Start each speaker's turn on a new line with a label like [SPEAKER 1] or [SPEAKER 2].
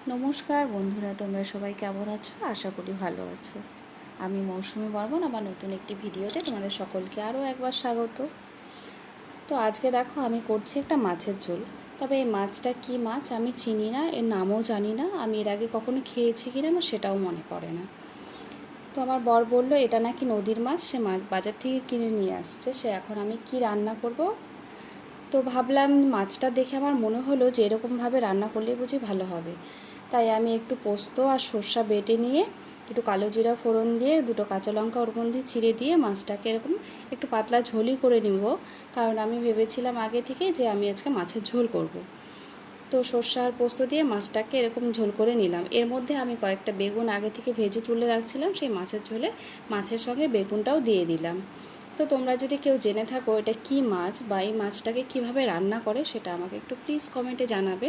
[SPEAKER 1] নমস্কার বন্ধুরা, তোমরা সবাই কেমন আছো? আশা করি ভালো আছো। আমি মৌসুমি বর্মন, আমার নতুন একটি ভিডিওতে তোমাদের সকলকে আরও একবার স্বাগত। তো আজকে দেখো আমি করছি একটা মাছের ঝোল। তবে এই মাছটা কী মাছ আমি চিনি না, এর নামও জানি না, আমি এর আগে কখনো খেয়েছি কিনা আমার সেটাও মনে পড়ে না। তো আমার বর বলল এটা নাকি নদীর মাছ, সে মাছ বাজার থেকে কিনে নিয়ে আসছে, সে এখন আমি কি রান্না করব। তো ভাবলাম মাছটা দেখে আমার মনে হলো যে এরকমভাবে রান্না করলে বুঝি ভালো হবে। তাই আমি একটু পোস্ত আর সর্ষা বেটে নিয়ে একটু কালো জিরা ফোড়ন দিয়ে দুটো কাঁচা লঙ্কা ওর মধ্যে চিড়ে দিয়ে মাছটাকে এরকম একটু পাতলা ঝোলই করে নিব, কারণ আমি ভেবেছিলাম আগে থেকে যে আমি আজকে মাছের ঝোল করব। তো সর্ষা আর পোস্ত দিয়ে মাছটাকে এরকম ঝোল করে নিলাম। এর মধ্যে আমি কয়েকটা বেগুন আগে থেকে ভেজে তুলে রাখছিলাম, সেই মাছের ঝোলে মাছের সঙ্গে বেগুনটাও দিয়ে দিলাম। তো তোমরা যদি কেউ জেনে থাকো এটা কী মাছ বা এই মাছটাকে কীভাবে রান্না করে সেটা আমাকে একটু প্লিজ কমেন্টে জানাবে।